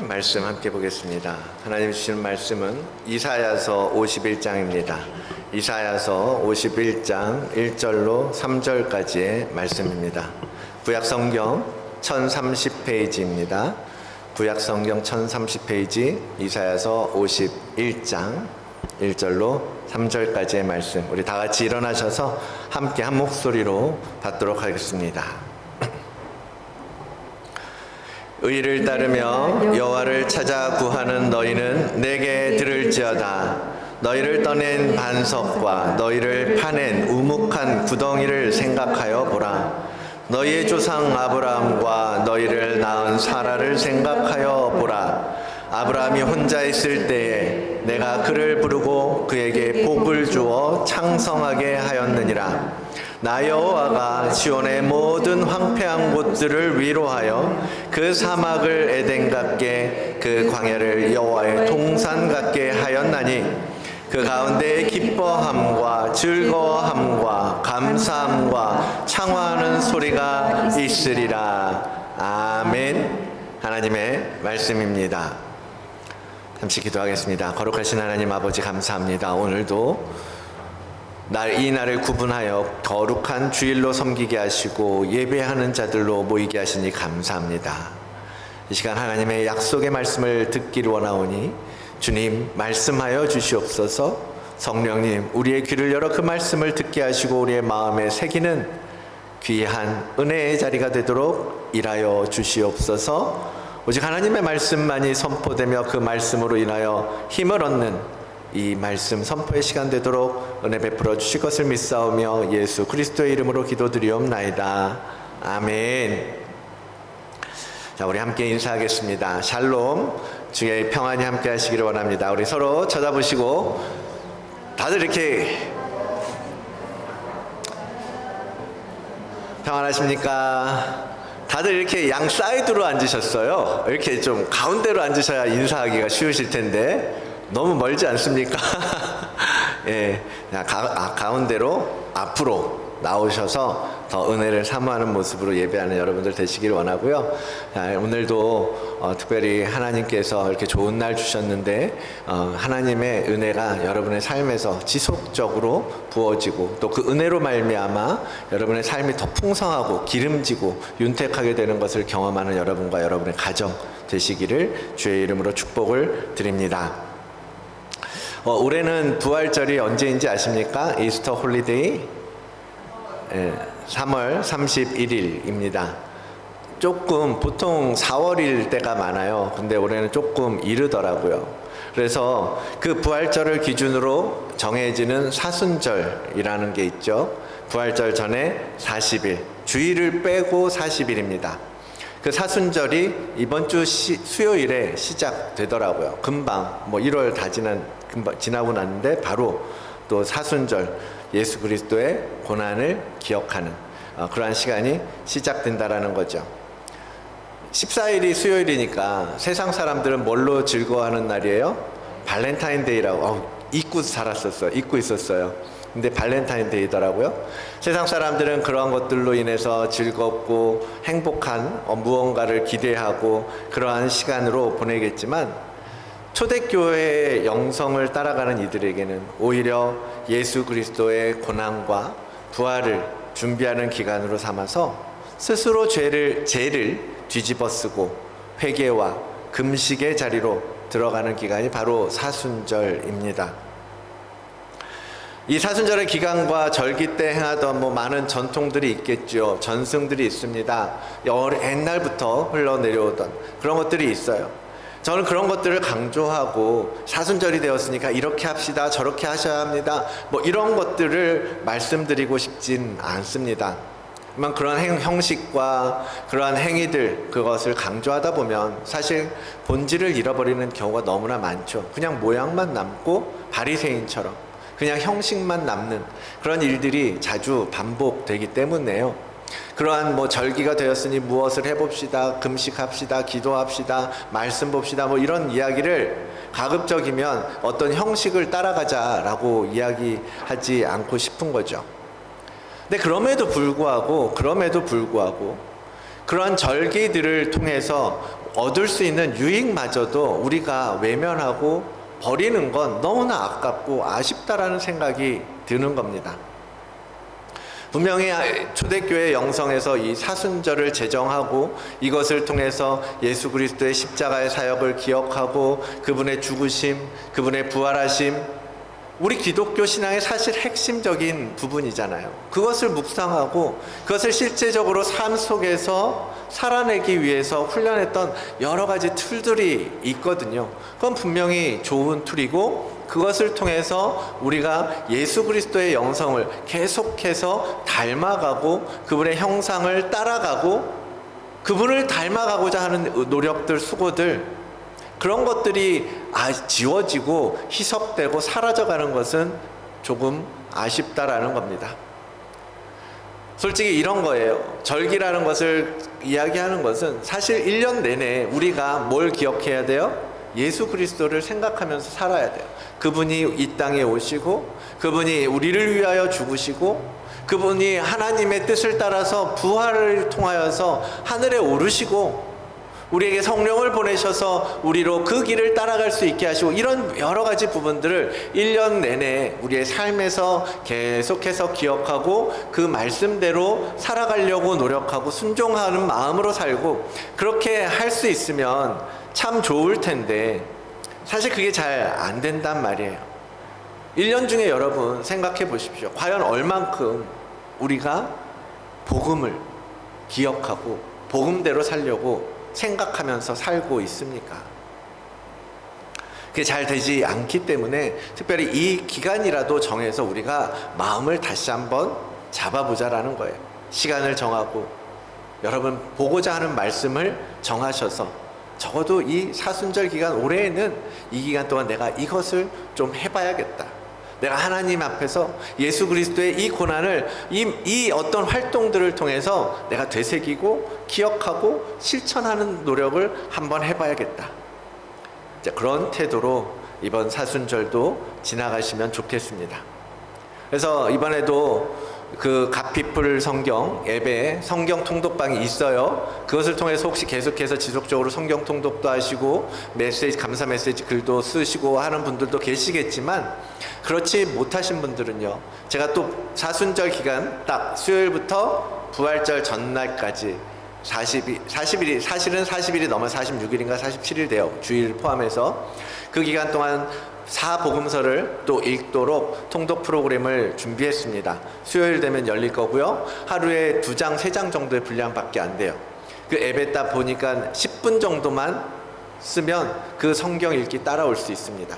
말씀 함께 보겠습니다. 하나님 주시는 말씀은 이사야서 51장입니다. 이사야서 51장 1절로 3절까지의 말씀입니다. 구약성경 1030페이지입니다. 구약성경 1030페이지 이사야서 51장 1절로 3절까지의 말씀, 우리 다 같이 일어나셔서 함께 한 목소리로 받도록 하겠습니다. 의를 따르며 여호와를 찾아 구하는 너희는 내게 들을지어다. 너희를 떠낸 반석과 너희를 파낸 우묵한 구덩이를 생각하여 보라. 너희의 조상 아브라함과 너희를 낳은 사라를 생각하여 보라. 아브라함이 혼자 있을 때에 내가 그를 부르고 그에게 복을 주어 창성하게 하였느니라. 나 여호와가 시온의 모든 황폐한 곳들을 위로하여 그 사막을 에덴 같게 그 광야를 여호와의 동산 같게 하였나니 그 가운데 기뻐함과 즐거워함과 감사함과 창화하는 소리가 있으리라. 아멘. 하나님의 말씀입니다. 잠시 기도하겠습니다. 거룩하신 하나님 아버지, 감사합니다. 오늘도 이 날을 구분하여 거룩한 주일로 섬기게 하시고 예배하는 자들로 모이게 하시니 감사합니다. 이 시간 하나님의 약속의 말씀을 듣기를 원하오니 주님 말씀하여 주시옵소서. 성령님 우리의 귀를 열어 그 말씀을 듣게 하시고 우리의 마음에 새기는 귀한 은혜의 자리가 되도록 일하여 주시옵소서. 오직 하나님의 말씀만이 선포되며 그 말씀으로 인하여 힘을 얻는 이 말씀 선포의 시간 되도록 은혜 베풀어 주실 것을 믿사오며 예수 그리스도의 이름으로 기도드리옵나이다. 아멘. 자, 우리 함께 인사하겠습니다. 샬롬, 주의 평안이 함께 하시기를 원합니다. 우리 서로 쳐다보시고, 다들 이렇게 평안하십니까? 다들 이렇게 양 사이드로 앉으셨어요. 이렇게 좀 가운데로 앉으셔야 인사하기가 쉬우실 텐데 너무 멀지 않습니까? 예, 가운데로 앞으로 나오셔서 더 은혜를 사모하는 모습으로 예배하는 여러분들 되시길 원하고요. 오늘도 특별히 하나님께서 이렇게 좋은 날 주셨는데 하나님의 은혜가 여러분의 삶에서 지속적으로 부어지고 또 그 은혜로 말미암아 여러분의 삶이 더 풍성하고 기름지고 윤택하게 되는 것을 경험하는 여러분과 여러분의 가정 되시기를 주의 이름으로 축복을 드립니다. 올해는 부활절이 언제인지 아십니까? 이스터 홀리데이 3월 31일입니다. 조금 보통 4월일 때가 많아요. 근데 올해는 조금 이르더라고요. 그래서 그 부활절을 기준으로 정해지는 사순절이라는 게 있죠. 부활절 전에 40일, 주일을 빼고 40일입니다. 그 사순절이 이번 주 수요일에 시작되더라고요. 금방 1월 다 지나고 났는데 바로 또 사순절, 예수 그리스도의 고난을 기억하는 그러한 시간이 시작된다라는 거죠. 14일이 수요일이니까 세상 사람들은 뭘로 즐거워하는 날이에요? 발렌타인데이라고. 잊고 있었어요. 근데 발렌타인데이더라고요. 세상 사람들은 그러한 것들로 인해서 즐겁고 행복한 무언가를 기대하고 그러한 시간으로 보내겠지만 초대교회의 영성을 따라가는 이들에게는 오히려 예수 그리스도의 고난과 부활을 준비하는 기간으로 삼아서 스스로 죄를 뒤집어쓰고 회개와 금식의 자리로 들어가는 기간이 바로 사순절입니다. 이 사순절의 기간과 절기 때 행하던 많은 전통들이 있겠죠. 전승들이 있습니다. 옛날부터 흘러내려오던 그런 것들이 있어요. 저는 그런 것들을 강조하고 사순절이 되었으니까 이렇게 합시다, 저렇게 하셔야 합니다, 이런 것들을 말씀드리고 싶진 않습니다. 그런 형식과 그러한 행위들, 그것을 강조하다 보면 사실 본질을 잃어버리는 경우가 너무나 많죠. 그냥 모양만 남고 바리새인처럼 그냥 형식만 남는 그런 일들이 자주 반복되기 때문에요. 그러한 절기가 되었으니 무엇을 해봅시다, 금식합시다, 기도합시다, 말씀 봅시다, 이런 이야기를 가급적이면 어떤 형식을 따라가자라고 이야기하지 않고 싶은 거죠. 근데 그럼에도 불구하고 그러한 절기들을 통해서 얻을 수 있는 유익마저도 우리가 외면하고 버리는 건 너무나 아깝고 아쉽다라는 생각이 드는 겁니다. 분명히 초대교회 영성에서 이 사순절을 제정하고 이것을 통해서 예수 그리스도의 십자가의 사역을 기억하고 그분의 죽으심, 그분의 부활하심, 우리 기독교 신앙의 사실 핵심적인 부분이잖아요. 그것을 묵상하고 그것을 실제적으로 삶 속에서 살아내기 위해서 훈련했던 여러 가지 툴들이 있거든요. 그건 분명히 좋은 툴이고 그것을 통해서 우리가 예수 그리스도의 영성을 계속해서 닮아가고 그분의 형상을 따라가고 그분을 닮아가고자 하는 노력들, 수고들, 그런 것들이 지워지고 희석되고 사라져가는 것은 조금 아쉽다라는 겁니다. 솔직히 이런 거예요. 절기라는 것을 이야기하는 것은 사실 1년 내내 우리가 뭘 기억해야 돼요? 예수 그리스도를 생각하면서 살아야 돼요. 그분이 이 땅에 오시고 그분이 우리를 위하여 죽으시고 그분이 하나님의 뜻을 따라서 부활을 통하여서 하늘에 오르시고 우리에게 성령을 보내셔서 우리로 그 길을 따라갈 수 있게 하시고 이런 여러 가지 부분들을 1년 내내 우리의 삶에서 계속해서 기억하고 그 말씀대로 살아가려고 노력하고 순종하는 마음으로 살고 그렇게 할 수 있으면 참 좋을 텐데 사실 그게 잘 안 된단 말이에요. 1년 중에 여러분 생각해 보십시오. 과연 얼만큼 우리가 복음을 기억하고 복음대로 살려고 생각하면서 살고 있습니까? 그게 잘 되지 않기 때문에 특별히 이 기간이라도 정해서 우리가 마음을 다시 한번 잡아보자라는 거예요. 시간을 정하고 여러분 보고자 하는 말씀을 정하셔서 적어도 이 사순절 기간 올해에는 이 기간 동안 내가 이것을 좀 해봐야겠다. 내가 하나님 앞에서 예수 그리스도의 이 고난을 이 어떤 활동들을 통해서 내가 되새기고 기억하고 실천하는 노력을 한번 해봐야겠다. 그런 태도로 이번 사순절도 지나가시면 좋겠습니다. 그래서 이번에도 그 갓피플 성경 예배에 성경 통독방이 있어요. 그것을 통해서 혹시 계속해서 지속적으로 성경 통독도 하시고 메시지, 감사 메시지 글도 쓰시고 하는 분들도 계시겠지만 그렇지 못하신 분들은요, 제가 또 사순절 기간 딱 수요일부터 부활절 전날까지 40일이 사실은 40일이 넘어 46일인가 47일 돼요. 주일 포함해서 그 기간 동안 사복음서를 또 읽도록 통독 프로그램을 준비했습니다. 수요일 되면 열릴 거고요. 하루에 2장, 3장 정도의 분량밖에 안 돼요. 그 앱에다 보니까 10분 정도만 쓰면 그 성경 읽기 따라올 수 있습니다.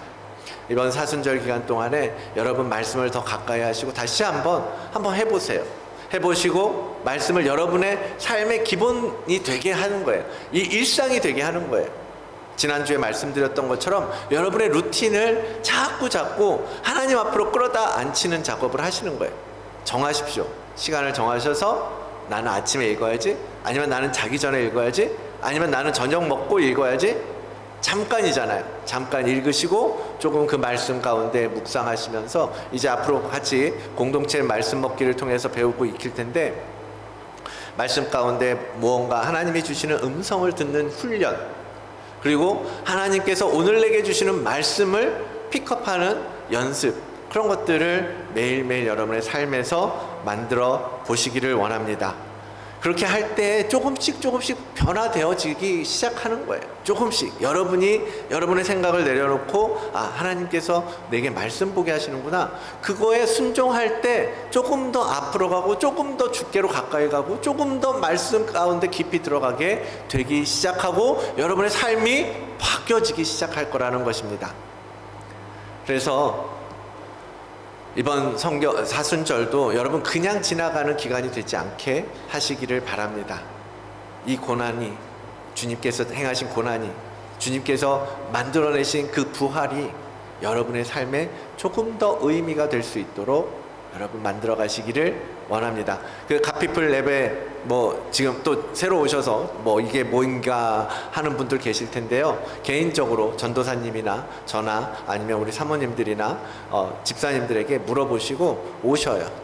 이번 사순절 기간 동안에 여러분 말씀을 더 가까이 하시고 다시 한번 해보세요. 해보시고 말씀을 여러분의 삶의 기본이 되게 하는 거예요. 이 일상이 되게 하는 거예요. 지난주에 말씀드렸던 것처럼 여러분의 루틴을 자꾸 하나님 앞으로 끌어다 앉히는 작업을 하시는 거예요. 정하십시오. 시간을 정하셔서 나는 아침에 읽어야지, 아니면 나는 자기 전에 읽어야지, 아니면 나는 저녁 먹고 읽어야지. 잠깐이잖아요. 잠깐 읽으시고 조금 그 말씀 가운데 묵상하시면서 이제 앞으로 같이 공동체 말씀 먹기를 통해서 배우고 익힐 텐데, 말씀 가운데 무언가 하나님이 주시는 음성을 듣는 훈련, 그리고 하나님께서 오늘 내게 주시는 말씀을 픽업하는 연습, 그런 것들을 매일매일 여러분의 삶에서 만들어 보시기를 원합니다. 그렇게 할 때 조금씩 변화되어지기 시작하는 거예요. 조금씩 여러분이 여러분의 생각을 내려놓고 하나님께서 내게 말씀 보게 하시는구나, 그거에 순종할 때 조금 더 앞으로 가고 조금 더 주께로 가까이 가고 조금 더 말씀 가운데 깊이 들어가게 되기 시작하고 여러분의 삶이 바뀌어지기 시작할 거라는 것입니다. 그래서 이번 사순절도 여러분 그냥 지나가는 기간이 되지 않게 하시기를 바랍니다. 이 고난이, 주님께서 행하신 고난이, 주님께서 만들어내신 그 부활이 여러분의 삶에 조금 더 의미가 될 수 있도록 여러분 만들어 가시기를 원합니다. 그 갓피플 랩에 지금 또 새로 오셔서 이게 뭐인가 하는 분들 계실 텐데요. 개인적으로 전도사님이나 저나 아니면 우리 사모님들이나 집사님들에게 물어보시고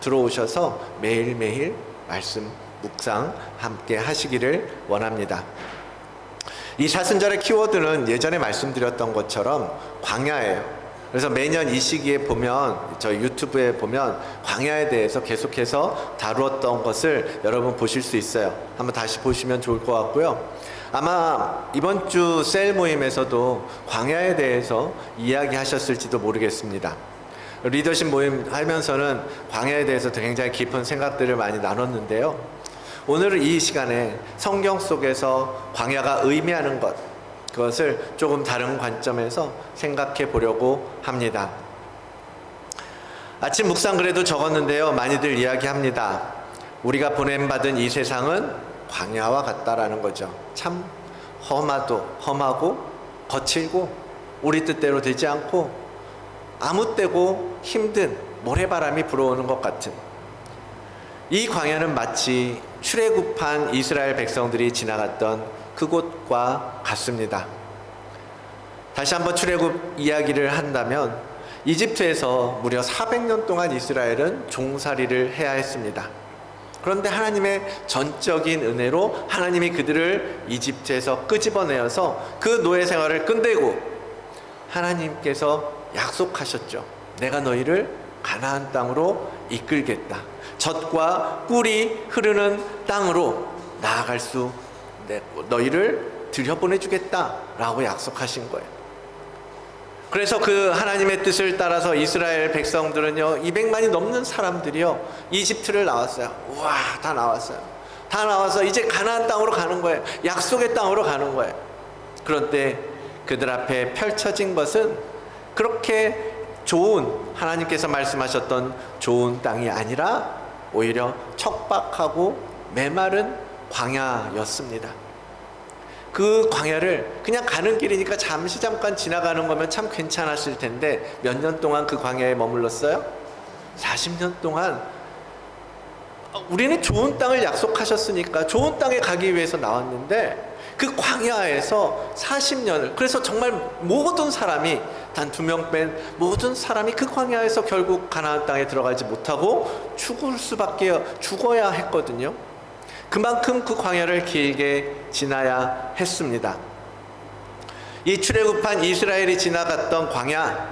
들어오셔서 매일매일 말씀 묵상 함께 하시기를 원합니다. 이 사순절의 키워드는 예전에 말씀드렸던 것처럼 광야예요. 그래서 매년 이 시기에 보면, 저희 유튜브에 보면 광야에 대해서 계속해서 다루었던 것을 여러분 보실 수 있어요. 한번 다시 보시면 좋을 것 같고요. 아마 이번 주 셀 모임에서도 광야에 대해서 이야기하셨을지도 모르겠습니다. 리더십 모임 하면서는 광야에 대해서 굉장히 깊은 생각들을 많이 나눴는데요. 오늘은 이 시간에 성경 속에서 광야가 의미하는 것, 그것을 조금 다른 관점에서 생각해 보려고 합니다. 아침 묵상글에도 적었는데요. 많이들 이야기합니다. 우리가 보냄받은 이 세상은 광야와 같다라는 거죠. 참 험하고 거칠고 우리 뜻대로 되지 않고 아무 때고 힘든 모래바람이 불어오는 것 같은, 이 광야는 마치 출애굽한 이스라엘 백성들이 지나갔던 그곳과 같습니다. 다시 한번 출애굽 이야기를 한다면 이집트에서 무려 400년 동안 이스라엘은 종살이를 해야 했습니다. 그런데 하나님의 전적인 은혜로 하나님이 그들을 이집트에서 끄집어내어서 그 노예 생활을 끝내고 하나님께서 약속하셨죠. 내가 너희를 가나안 땅으로 이끌겠다. 젖과 꿀이 흐르는 땅으로 나아갈 수, 너희를 들여보내주겠다라고 약속하신 거예요. 그래서 그 하나님의 뜻을 따라서 이스라엘 백성들은요, 200만이 넘는 사람들이요, 이집트를 나왔어요. 우와, 다 나왔어요. 다 나와서 이제 가나안 땅으로 가는 거예요. 약속의 땅으로 가는 거예요. 그런데 그들 앞에 펼쳐진 것은 그렇게 좋은, 하나님께서 말씀하셨던 좋은 땅이 아니라 오히려 척박하고 메마른 광야였습니다. 그 광야를 그냥 가는 길이니까 잠깐 지나가는 거면 참 괜찮았을 텐데 몇 년 동안 그 광야에 머물렀어요? 40년 동안. 우리는 좋은 땅을 약속하셨으니까 좋은 땅에 가기 위해서 나왔는데 그 광야에서 40년을, 그래서 정말 모든 사람이, 단 2명 뺀 모든 사람이 그 광야에서 결국 가나안 땅에 들어가지 못하고 죽어야 했거든요. 그만큼 그 광야를 길게 지나야 했습니다. 이 출애굽한 이스라엘이 지나갔던 광야,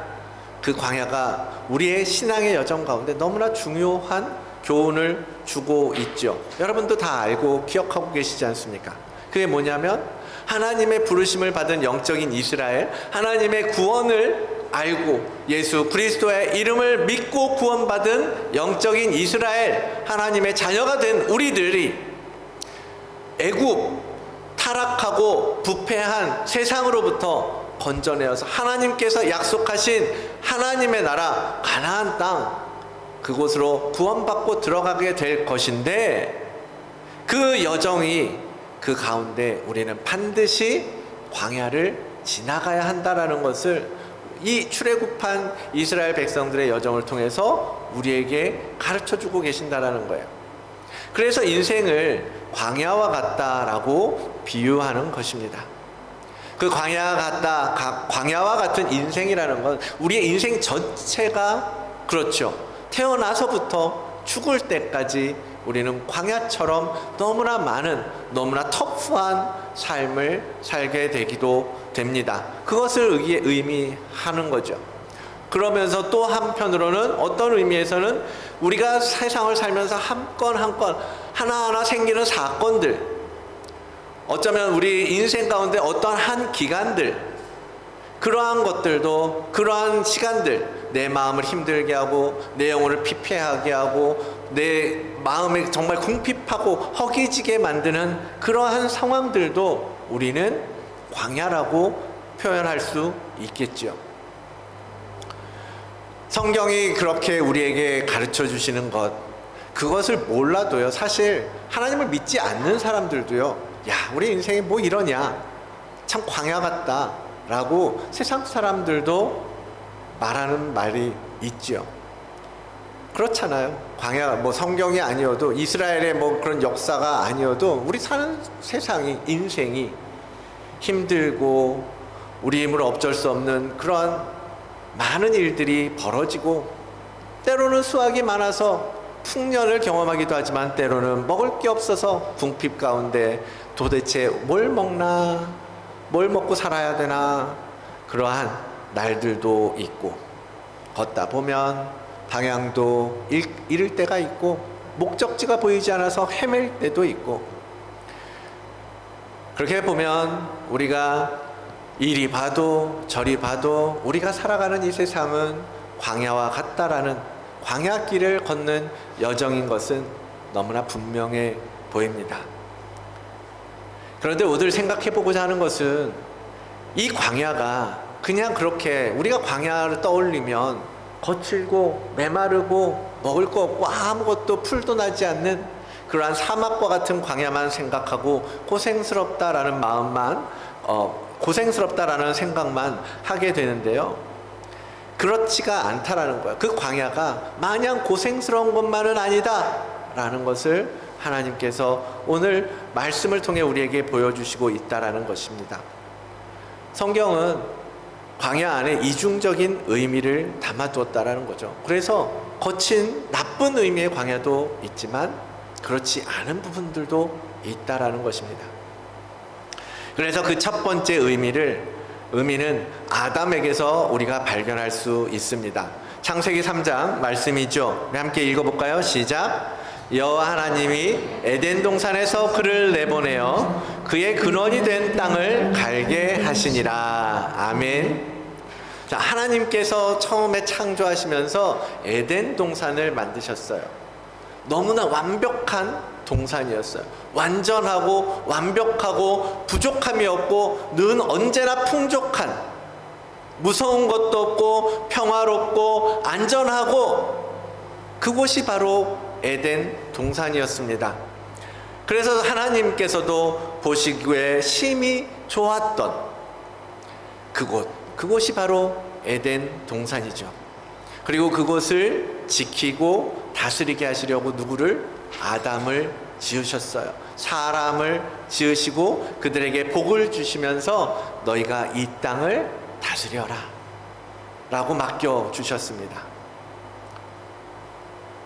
그 광야가 우리의 신앙의 여정 가운데 너무나 중요한 교훈을 주고 있죠. 여러분도 다 알고 기억하고 계시지 않습니까? 그게 뭐냐면 하나님의 부르심을 받은 영적인 이스라엘, 하나님의 구원을 알고 예수 그리스도의 이름을 믿고 구원받은 영적인 이스라엘, 하나님의 자녀가 된 우리들이 애굽, 타락하고 부패한 세상으로부터 건져내어서 하나님께서 약속하신 하나님의 나라 가나안 땅, 그곳으로 구원받고 들어가게 될 것인데, 그 여정이, 그 가운데 우리는 반드시 광야를 지나가야 한다라는 것을 이 출애굽한 이스라엘 백성들의 여정을 통해서 우리에게 가르쳐주고 계신다라는 거예요. 그래서 인생을 광야와 같다라고 비유하는 것입니다. 그 광야와 같은 인생이라는 건 우리의 인생 전체가 그렇죠. 태어나서부터 죽을 때까지 우리는 광야처럼 너무나 많은, 너무나 터프한 삶을 살게 되기도 됩니다. 그것을 의미하는 거죠. 그러면서 또 한편으로는 어떤 의미에서는 우리가 세상을 살면서 한 건 한 건 하나하나 생기는 사건들, 어쩌면 우리 인생 가운데 어떠한 한 기간들, 그러한 것들도, 그러한 시간들, 내 마음을 힘들게 하고 내 영혼을 피폐하게 하고 내 마음에 정말 궁핍하고 허기지게 만드는 그러한 상황들도 우리는 광야라고 표현할 수 있겠죠. 성경이 그렇게 우리에게 가르쳐 주시는 것, 그것을 몰라도요, 사실 하나님을 믿지 않는 사람들도요, 야, 우리 인생이 뭐 이러냐, 참 광야 같다 라고 세상 사람들도 말하는 말이 있죠. 그렇잖아요. 광야, 뭐 성경이 아니어도, 이스라엘의 뭐 그런 역사가 아니어도 우리 사는 세상이, 인생이 힘들고 우리 힘으로 어쩔 수 없는 그러한 많은 일들이 벌어지고, 때로는 수확이 많아서 풍년을 경험하기도 하지만 때로는 먹을 게 없어서 궁핍 가운데 도대체 뭘 먹나 뭘 먹고 살아야 되나 그러한 날들도 있고, 걷다 보면 방향도 잃을 때가 있고, 목적지가 보이지 않아서 헤맬 때도 있고, 그렇게 보면 우리가 이리 봐도 저리 봐도 우리가 살아가는 이 세상은 광야와 같다라는, 광야길을 걷는 여정인 것은 너무나 분명해 보입니다. 그런데 오늘 생각해 보고자 하는 것은, 이 광야가 그냥 그렇게 우리가 광야를 떠올리면 거칠고 메마르고 먹을 거 없고 아무것도 풀도 나지 않는 그러한 사막과 같은 광야만 생각하고 고생스럽다라는 마음만, 고생스럽다라는 생각만 하게 되는데요, 그렇지가 않다라는 거예요. 그 광야가 마냥 고생스러운 것만은 아니다 라는 것을 하나님께서 오늘 말씀을 통해 우리에게 보여주시고 있다라는 것입니다. 성경은 광야 안에 이중적인 의미를 담아두었다라는 거죠. 그래서 거친 나쁜 의미의 광야도 있지만 그렇지 않은 부분들도 있다라는 것입니다. 그래서 그 첫 번째 의미는 아담에게서 우리가 발견할 수 있습니다. 창세기 3장 말씀이죠. 우리 함께 읽어볼까요? 시작. 여호와 하나님이 에덴 동산에서 그를 내보내어 그의 근원이 된 땅을 갈게 하시니라. 아멘. 자, 하나님께서 처음에 창조하시면서 에덴 동산을 만드셨어요. 너무나 완벽한 동산이었어요. 완전하고 완벽하고 부족함이 없고 늘 언제나 풍족한, 무서운 것도 없고 평화롭고 안전하고, 그곳이 바로 에덴 동산이었습니다. 그래서 하나님께서도 보시기에 심히 좋았던 그곳이 바로 에덴 동산이죠. 그리고 그곳을 지키고 다스리게 하시려고 누구를? 아담을 지으셨어요. 사람을 지으시고 그들에게 복을 주시면서 너희가 이 땅을 다스려라 라고 맡겨주셨습니다.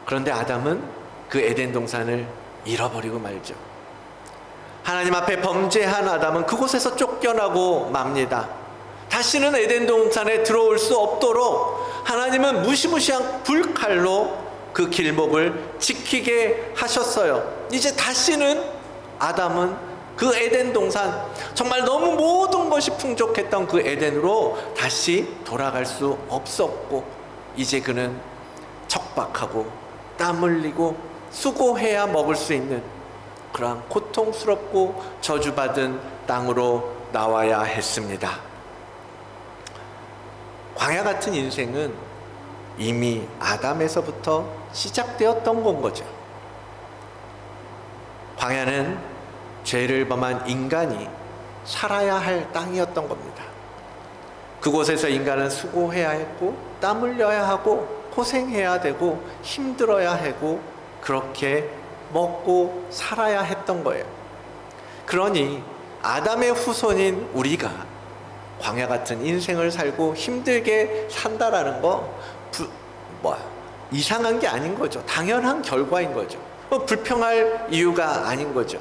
그런데 아담은 그 에덴 동산을 잃어버리고 말죠. 하나님 앞에 범죄한 아담은 그곳에서 쫓겨나고 맙니다. 다시는 에덴 동산에 들어올 수 없도록 하나님은 무시무시한 불칼로 그 길목을 지키게 하셨어요. 이제 다시는 아담은 그 에덴 동산, 정말 너무 모든 것이 풍족했던 그 에덴으로 다시 돌아갈 수 없었고, 이제 그는 척박하고 땀 흘리고 수고해야 먹을 수 있는 그러한 고통스럽고 저주받은 땅으로 나와야 했습니다. 광야 같은 인생은 이미 아담에서부터 시작되었던 건 거죠. 광야는 죄를 범한 인간이 살아야 할 땅이었던 겁니다. 그곳에서 인간은 수고해야 했고 땀 흘려야 하고 고생해야 되고 힘들어야 하고 그렇게 먹고 살아야 했던 거예요. 그러니 아담의 후손인 우리가 광야 같은 인생을 살고 힘들게 산다라는 거 이상한 게 아닌 거죠. 당연한 결과인 거죠. 불평할 이유가 아닌 거죠.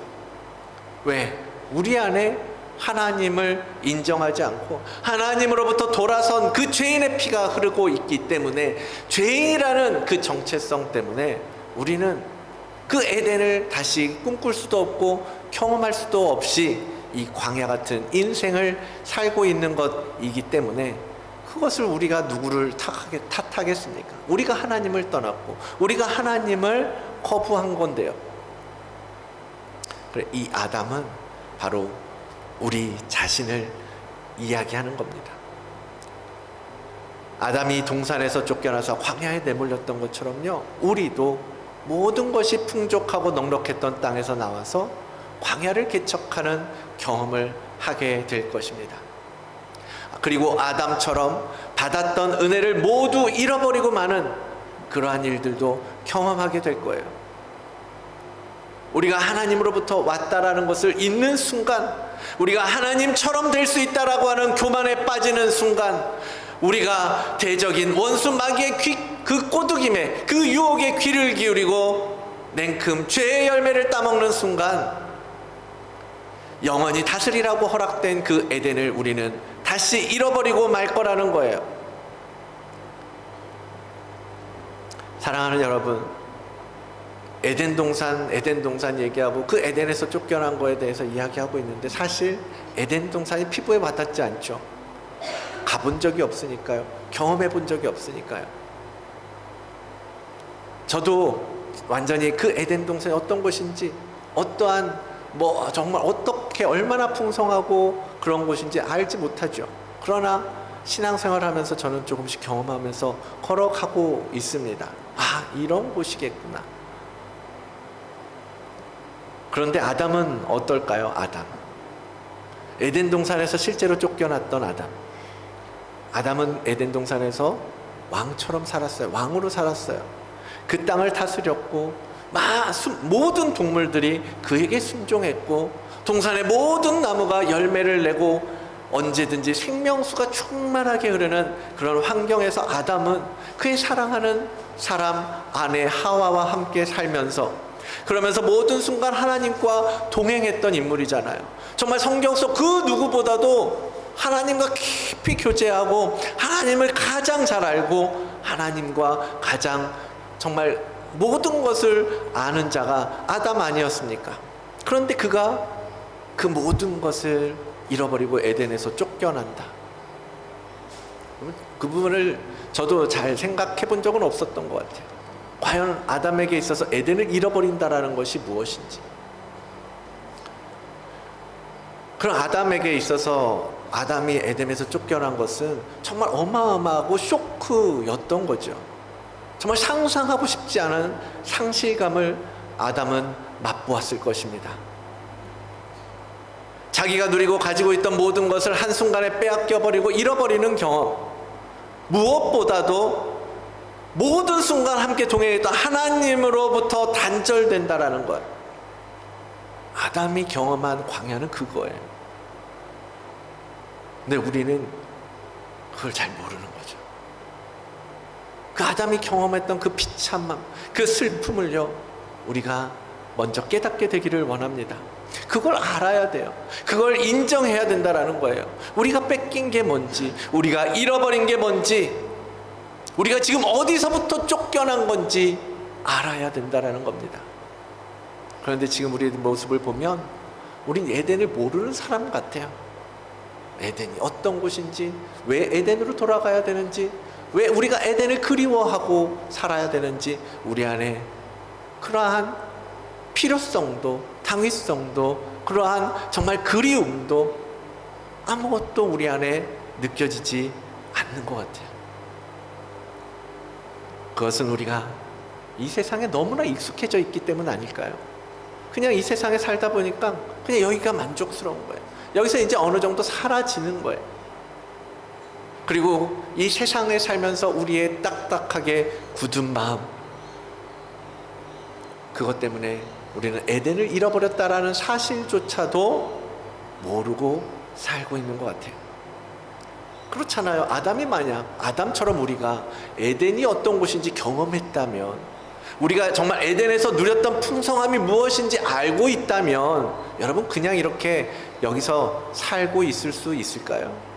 왜? 우리 안에 하나님을 인정하지 않고 하나님으로부터 돌아선 그 죄인의 피가 흐르고 있기 때문에, 죄인이라는 그 정체성 때문에 우리는 그 에덴을 다시 꿈꿀 수도 없고 경험할 수도 없이 이 광야 같은 인생을 살고 있는 것이기 때문에, 그것을 우리가 누구를 탓하겠습니까? 우리가 하나님을 떠났고 우리가 하나님을 거부한 건데요. 그래, 이 아담은 바로 우리 자신을 이야기하는 겁니다. 아담이 동산에서 쫓겨나서 광야에 내몰렸던 것처럼요, 우리도 모든 것이 풍족하고 넉넉했던 땅에서 나와서 광야를 개척하는 경험을 하게 될 것입니다. 그리고 아담처럼 받았던 은혜를 모두 잃어버리고 마는 그러한 일들도 경험하게 될 거예요. 우리가 하나님으로부터 왔다라는 것을 잊는 순간, 우리가 하나님처럼 될 수 있다라고 하는 교만에 빠지는 순간, 우리가 대적인 원수 마귀의 그 꼬드김에, 그 유혹에 귀를 기울이고 냉큼 죄의 열매를 따먹는 순간, 영원히 다스리라고 허락된 그 에덴을 우리는 다시 잃어버리고 말 거라는 거예요. 사랑하는 여러분, 에덴 동산 얘기하고 그 에덴에서 쫓겨난 거에 대해서 이야기하고 있는데, 사실 에덴 동산이 피부에 와닿지 않죠. 가본 적이 없으니까요. 경험해 본 적이 없으니까요. 저도 완전히 그 에덴 동산이 어떤 곳인지, 어떠한 정말 어떻게 얼마나 풍성하고 그런 곳인지 알지 못하죠. 그러나 신앙생활을 하면서 저는 조금씩 경험하면서 걸어가고 있습니다. 아, 이런 곳이겠구나. 그런데 아담은 어떨까요? 아담, 에덴 동산에서 실제로 쫓겨났던 아담은 에덴 동산에서 왕처럼 살았어요. 왕으로 살았어요. 그 땅을 다스렸고 모든 동물들이 그에게 순종했고, 동산의 모든 나무가 열매를 내고 언제든지 생명수가 충만하게 흐르는 그런 환경에서 아담은 그의 사랑하는 사람 아내 하와와 함께 살면서, 그러면서 모든 순간 하나님과 동행했던 인물이잖아요. 정말 성경 속 그 누구보다도 하나님과 깊이 교제하고 하나님을 가장 잘 알고 하나님과 가장 정말 모든 것을 아는 자가 아담 아니었습니까? 그런데 그가 그 모든 것을 잃어버리고 에덴에서 쫓겨난다. 그 부분을 저도 잘 생각해 본 적은 없었던 것 같아요. 과연 아담에게 있어서 에덴을 잃어버린다라는 것이 무엇인지. 그럼 아담에게 있어서 아담이 에덴에서 쫓겨난 것은 정말 어마어마하고 쇼크였던 거죠. 정말 상상하고 싶지 않은 상실감을 아담은 맛보았을 것입니다. 자기가 누리고 가지고 있던 모든 것을 한순간에 빼앗겨버리고 잃어버리는 경험, 무엇보다도 모든 순간 함께 동행했던 하나님으로부터 단절된다라는 것, 아담이 경험한 광야는 그거예요. 근데 우리는 그걸 잘 모르는 거죠. 그 아담이 경험했던 그 비참함, 그 슬픔을요, 우리가 먼저 깨닫게 되기를 원합니다. 그걸 알아야 돼요. 그걸 인정해야 된다라는 거예요. 우리가 뺏긴 게 뭔지, 우리가 잃어버린 게 뭔지, 우리가 지금 어디서부터 쫓겨난 건지 알아야 된다라는 겁니다. 그런데 지금 우리의 모습을 보면 우린 에덴을 모르는 사람 같아요. 에덴이 어떤 곳인지, 왜 에덴으로 돌아가야 되는지, 왜 우리가 에덴을 그리워하고 살아야 되는지, 우리 안에 그러한 필요성도 당위성도 그러한 정말 그리움도 아무것도 우리 안에 느껴지지 않는 것 같아요. 그것은 우리가 이 세상에 너무나 익숙해져 있기 때문 아닐까요? 그냥 이 세상에 살다 보니까 그냥 여기가 만족스러운 거예요. 여기서 이제 어느 정도 사라지는 거예요. 그리고 이 세상에 살면서 우리의 딱딱하게 굳은 마음, 그것 때문에 우리는 에덴을 잃어버렸다라는 사실조차도 모르고 살고 있는 것 같아요. 그렇잖아요. 아담이 만약 아담처럼 우리가 에덴이 어떤 곳인지 경험했다면, 우리가 정말 에덴에서 누렸던 풍성함이 무엇인지 알고 있다면, 여러분 그냥 이렇게 여기서 살고 있을 수 있을까요?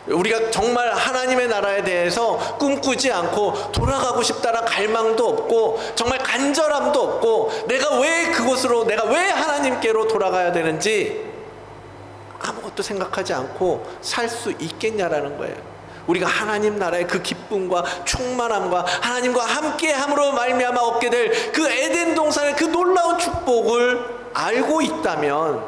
우리가 정말 하나님의 나라에 대해서 꿈꾸지 않고 돌아가고 싶다는 갈망도 없고 정말 간절함도 없고 내가 왜 그곳으로, 내가 왜 하나님께로 돌아가야 되는지 아무것도 생각하지 않고 살 수 있겠냐라는 거예요. 우리가 하나님 나라의 그 기쁨과 충만함과 하나님과 함께함으로 말미암아 얻게 될 그 에덴 동산의 그 놀라운 축복을 알고 있다면,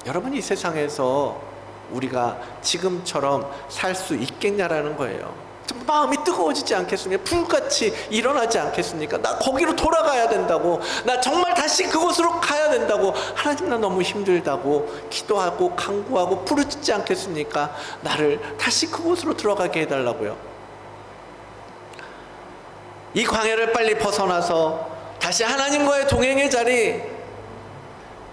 여러분 이 세상에서 우리가 지금처럼 살 수 있겠냐라는 거예요. 마음이 뜨거워지지 않겠습니까? 불같이 일어나지 않겠습니까? 나 거기로 돌아가야 된다고, 나 정말 다시 그곳으로 가야 된다고, 하나님 나 너무 힘들다고 기도하고 간구하고 부르짖지 않겠습니까? 나를 다시 그곳으로 들어가게 해달라고요. 이 광야를 빨리 벗어나서 다시 하나님과의 동행의 자리,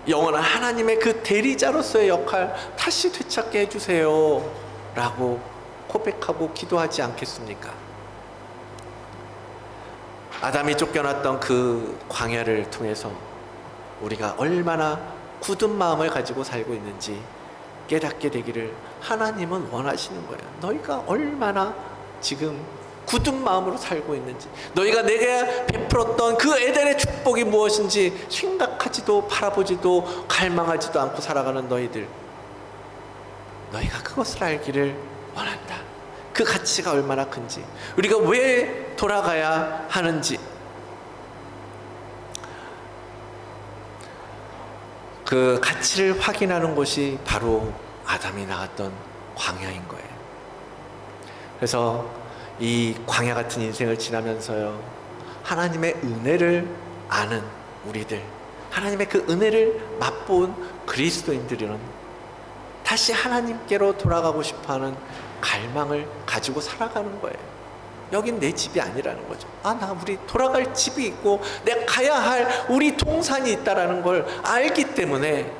영원한 하나님의 그 대리자로서의 역할 다시 되찾게 해주세요 라고 고백하고 기도하지 않겠습니까? 아담이 쫓겨났던 그 광야를 통해서 우리가 얼마나 굳은 마음을 가지고 살고 있는지 깨닫게 되기를 하나님은 원하시는 거예요. 너희가 얼마나 지금 굳은 마음으로 살고 있는지, 너희가 내게 베풀었던 그 에덴의 축복이 무엇인지 생각하지도 바라보지도 갈망하지도 않고 살아가는 너희들, 너희가 그것을 알기를 원한다. 그 가치가 얼마나 큰지, 우리가 왜 돌아가야 하는지, 그 가치를 확인하는 곳이 바로 아담이 나갔던 광야인 거예요. 그래서 이 광야 같은 인생을 지나면서요, 하나님의 은혜를 아는 우리들, 하나님의 그 은혜를 맛본 그리스도인들은 다시 하나님께로 돌아가고 싶어하는 갈망을 가지고 살아가는 거예요. 여긴 내 집이 아니라는 거죠. 나 우리 돌아갈 집이 있고 내가 가야 할 우리 동산이 있다라는 걸 알기 때문에,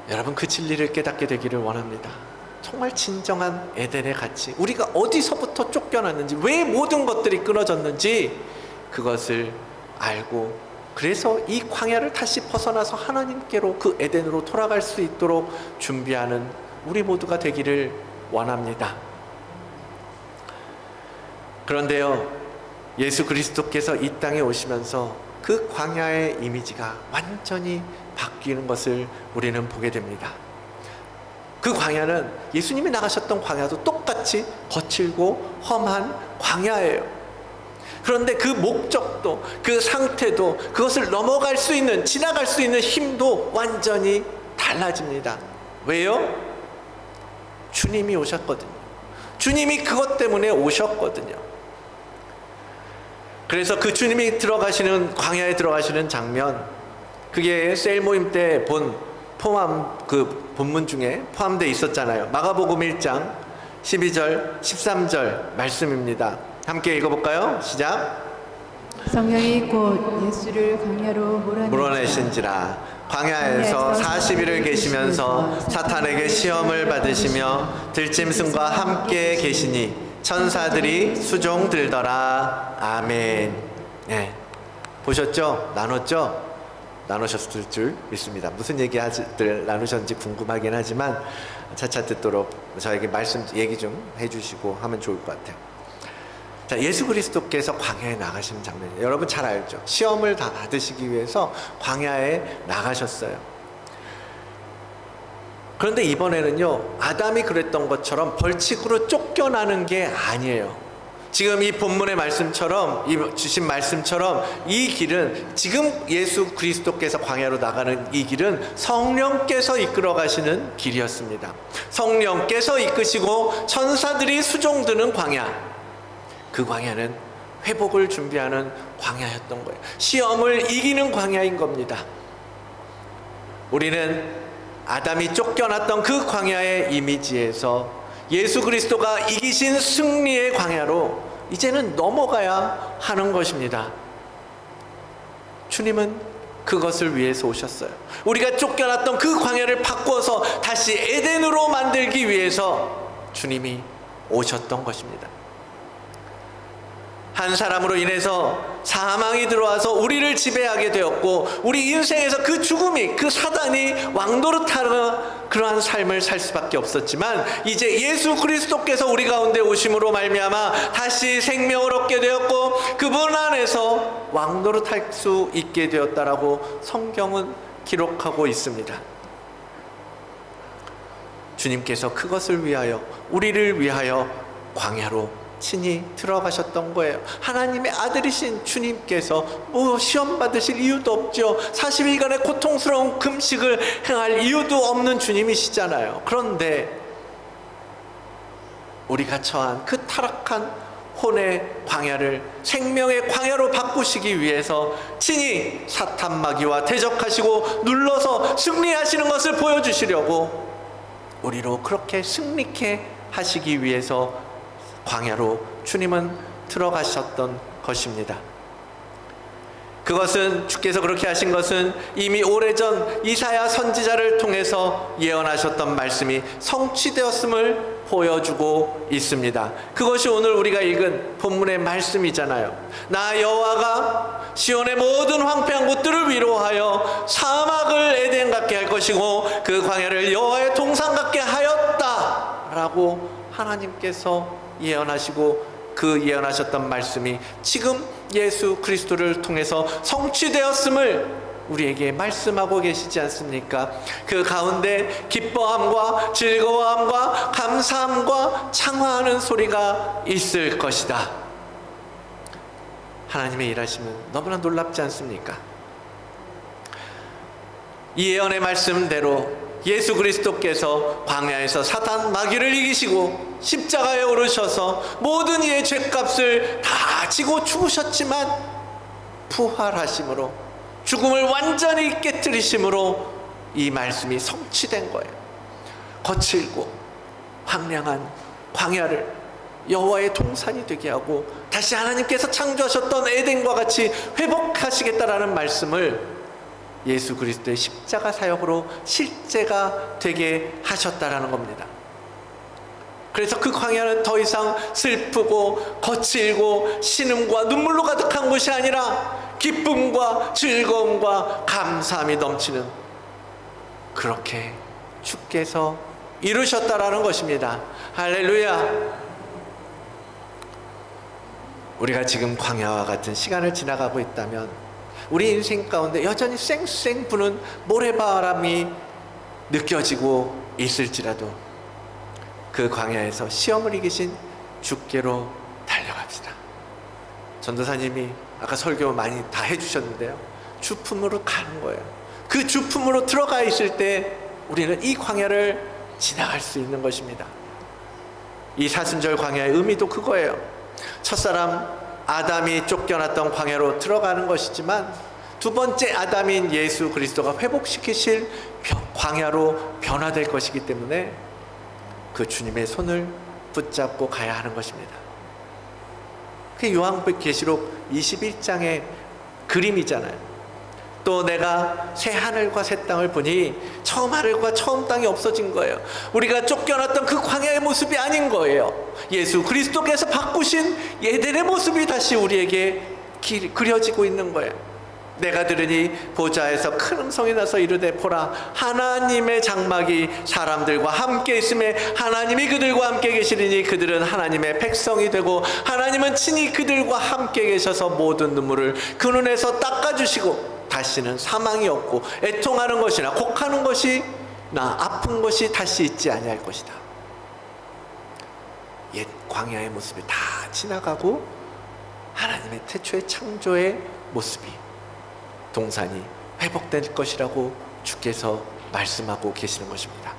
여러분 그 진리를 깨닫게 되기를 원합니다. 정말 진정한 에덴의 가치, 우리가 어디서부터 쫓겨났는지, 왜 모든 것들이 끊어졌는지 그것을 알고, 그래서 이 광야를 다시 벗어나서 하나님께로, 그 에덴으로 돌아갈 수 있도록 준비하는 우리 모두가 되기를 원합니다. 그런데요, 예수 그리스도께서 이 땅에 오시면서 그 광야의 이미지가 완전히 바뀌는 것을 우리는 보게 됩니다. 그 광야는 예수님이 나가셨던 광야도 똑같이 거칠고 험한 광야예요. 그런데 그 목적도, 그 상태도, 그것을 넘어갈 수 있는, 지나갈 수 있는 힘도 완전히 달라집니다. 왜요? 주님이 오셨거든요. 주님이 그것 때문에 오셨거든요. 그래서 그 주님이 들어가시는, 광야에 들어가시는 장면, 그게 셀 모임 때 그 본문 중에 포함되어 있었잖아요. 마가복음 1장 12절 13절 말씀입니다. 함께 읽어볼까요? 시작. 성령이 곧 예수를 광야로 몰아내신지라. 광야에서 40일을 계시면서 사탄에게 시험을 받으시며 들짐승과 함께 계시니 천사들이 수종 들더라. 아멘. 네. 보셨죠? 나누셨을 줄 믿습니다. 무슨 얘기들 나누셨는지 궁금하긴 하지만 차차 듣도록 저에게 얘기 좀 해주시고 하면 좋을 것 같아요. 자, 예수 그리스도께서 광야에 나가시는 장면이에요. 여러분 잘 알죠? 시험을 다 받으시기 위해서 광야에 나가셨어요. 그런데 이번에는요, 아담이 그랬던 것처럼 벌칙으로 쫓겨나는 게 아니에요. 지금 이 본문의 말씀처럼, 이 주신 말씀처럼, 이 길은, 지금 예수 그리스도께서 광야로 나가는 이 길은 성령께서 이끌어 가시는 길이었습니다. 성령께서 이끄시고 천사들이 수종드는 광야, 그 광야는 회복을 준비하는 광야였던 거예요. 시험을 이기는 광야인 겁니다. 우리는 아담이 쫓겨났던 그 광야의 이미지에서 예수 그리스도가 이기신 승리의 광야로 이제는 넘어가야 하는 것입니다. 주님은 그것을 위해서 오셨어요. 우리가 쫓겨났던 그 광야를 바꿔서 다시 에덴으로 만들기 위해서 주님이 오셨던 것입니다. 한 사람으로 인해서 사망이 들어와서 우리를 지배하게 되었고, 우리 인생에서 그 죽음이, 그 사단이 왕노릇하는 그러한 삶을 살 수밖에 없었지만, 이제 예수 그리스도께서 우리 가운데 오심으로 말미암아 다시 생명을 얻게 되었고, 그분 안에서 왕노릇할 수 있게 되었다라고 성경은 기록하고 있습니다. 주님께서 그것을 위하여, 우리를 위하여 광야로 친히 들어가셨던 거예요. 하나님의 아들이신 주님께서 시험 받으실 이유도 없죠. 40일간의 고통스러운 금식을 행할 이유도 없는 주님이시잖아요. 그런데 우리가 처한 그 타락한 혼의 광야를 생명의 광야로 바꾸시기 위해서 친히 사탄 마귀와 대적하시고 눌러서 승리하시는 것을 보여주시려고, 우리로 그렇게 승리케 하시기 위해서 광야로 주님은 들어가셨던 것입니다. 그것은 주께서 그렇게 하신 것은 이미 오래전 이사야 선지자를 통해서 예언하셨던 말씀이 성취되었음을 보여주고 있습니다. 그것이 오늘 우리가 읽은 본문의 말씀이잖아요. 나 여호와가 시온의 모든 황폐한 곳들을 위로하여 사막을 에덴 같게 할 것이고 그 광야를 여호와의 동산 같게 하였다라고 하나님께서 예언하시고 그 예언하셨던 말씀이 지금 예수 그리스도를 통해서 성취되었음을 우리에게 말씀하고 계시지 않습니까? 그 가운데 기뻐함과 즐거워함과 감사함과 창화하는 소리가 있을 것이다. 하나님의 일하심은 너무나 놀랍지 않습니까? 이 예언의 말씀대로 예수 그리스도께서 광야에서 사탄 마귀를 이기시고 십자가에 오르셔서 모든 이의 죄값을 다 지고 죽으셨지만 부활하심으로 죽음을 완전히 깨뜨리심으로 이 말씀이 성취된 거예요. 거칠고 황량한 광야를 여호와의 동산이 되게 하고 다시 하나님께서 창조하셨던 에덴과 같이 회복하시겠다라는 말씀을 예수 그리스도의 십자가 사역으로 실제가 되게 하셨다라는 겁니다. 그래서 그 광야는 더 이상 슬프고 거칠고 신음과 눈물로 가득한 곳이 아니라 기쁨과 즐거움과 감사함이 넘치는, 그렇게 주께서 이루셨다라는 것입니다. 할렐루야. 우리가 지금 광야와 같은 시간을 지나가고 있다면 우리 인생 가운데 여전히 쌩쌩 부는 모래바람이 느껴지고 있을지라도 그 광야에서 시험을 이기신 주께로 달려갑시다. 전도사님이 아까 설교 많이 다 해주셨는데요, 주품으로 가는 거예요. 그 주품으로 들어가 있을 때 우리는 이 광야를 지나갈 수 있는 것입니다. 이 사순절 광야의 의미도 그거예요. 첫사람 아담이 쫓겨났던 광야로 들어가는 것이지만 두 번째 아담인 예수 그리스도가 회복시키실 광야로 변화될 것이기 때문에 그 주님의 손을 붙잡고 가야 하는 것입니다. 그 요한계시록 21장의 그림이잖아요. 또 내가 새 하늘과 새 땅을 보니 처음 하늘과 처음 땅이 없어진 거예요. 우리가 쫓겨났던 그 광야의 모습이 아닌 거예요. 예수 그리스도께서 바꾸신 에덴의 모습이 다시 우리에게 그려지고 있는 거예요. 내가 들으니 보좌에서 큰 음성이 나서 이르되 보라, 하나님의 장막이 사람들과 함께 있음에 하나님이 그들과 함께 계시리니 그들은 하나님의 백성이 되고 하나님은 친히 그들과 함께 계셔서 모든 눈물을 그 눈에서 닦아주시고 다시는 사망이 없고 애통하는 것이나 곡하는 것이나 아픈 것이 다시 있지 아니할 것이다. 옛 광야의 모습이 다 지나가고 하나님의 태초의 창조의 모습이, 동산이 회복될 것이라고 주께서 말씀하고 계시는 것입니다.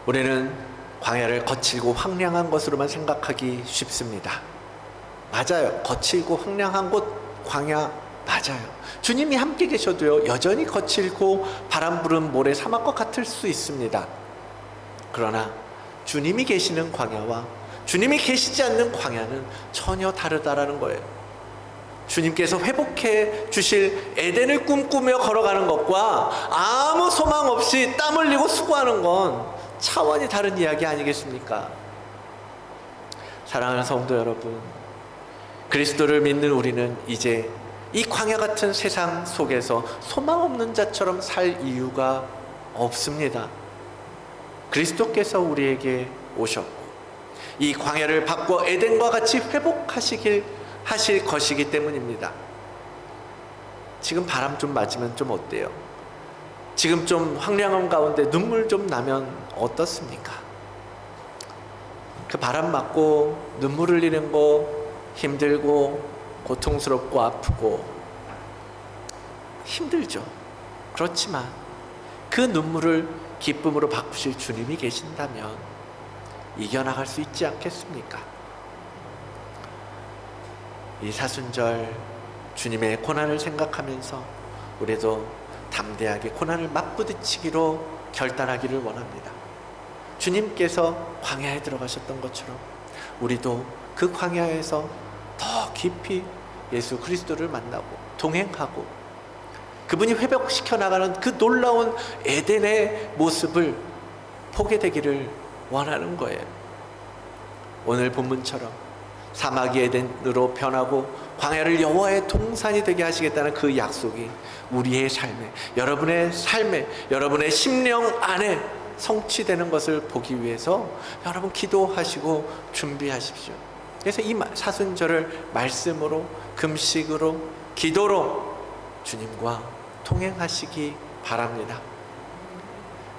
우리는 광야를 거칠고 황량한 것으로만 생각하기 쉽습니다. 맞아요. 거칠고 황량한 곳 광야 맞아요. 주님이 함께 계셔도요, 여전히 거칠고 바람 부는 모래 사막과 같을 수 있습니다. 그러나 주님이 계시는 광야와 주님이 계시지 않는 광야는 전혀 다르다라는 거예요. 주님께서 회복해 주실 에덴을 꿈꾸며 걸어가는 것과 아무 소망 없이 땀 흘리고 수고하는 건 차원이 다른 이야기 아니겠습니까? 사랑하는 성도 여러분, 그리스도를 믿는 우리는 이제 이 광야 같은 세상 속에서 소망 없는 자처럼 살 이유가 없습니다. 그리스도께서 우리에게 오셨고 이 광야를 바꿔 에덴과 같이 하실 것이기 때문입니다. 지금 바람 좀 맞으면 좀 어때요? 지금 좀 황량함 가운데 눈물 좀 나면 어떻습니까? 그 바람 맞고 눈물 흘리는 거 힘들고 고통스럽고 아프고 힘들죠. 그렇지만 그 눈물을 기쁨으로 바꾸실 주님이 계신다면 이겨나갈 수 있지 않겠습니까? 이 사순절 주님의 고난을 생각하면서 우리도 담대하게 고난을 맞부딪히기로 결단하기를 원합니다. 주님께서 광야에 들어가셨던 것처럼 우리도 그 광야에서 더 깊이 예수 그리스도를 만나고 동행하고 그분이 회복시켜 나가는 그 놀라운 에덴의 모습을 보게 되기를 원하는 거예요. 오늘 본문처럼 사막이 에덴으로 변하고 광야를 여호와의 동산이 되게 하시겠다는 그 약속이 우리의 삶에, 여러분의 삶에, 여러분의 심령 안에 성취되는 것을 보기 위해서 여러분 기도하시고 준비하십시오. 그래서 이 사순절을 말씀으로, 금식으로, 기도로 주님과 통행하시기 바랍니다.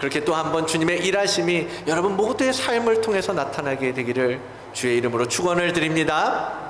그렇게 또 한 번 주님의 일하심이 여러분 모두의 삶을 통해서 나타나게 되기를 주의 이름으로 축원을 드립니다.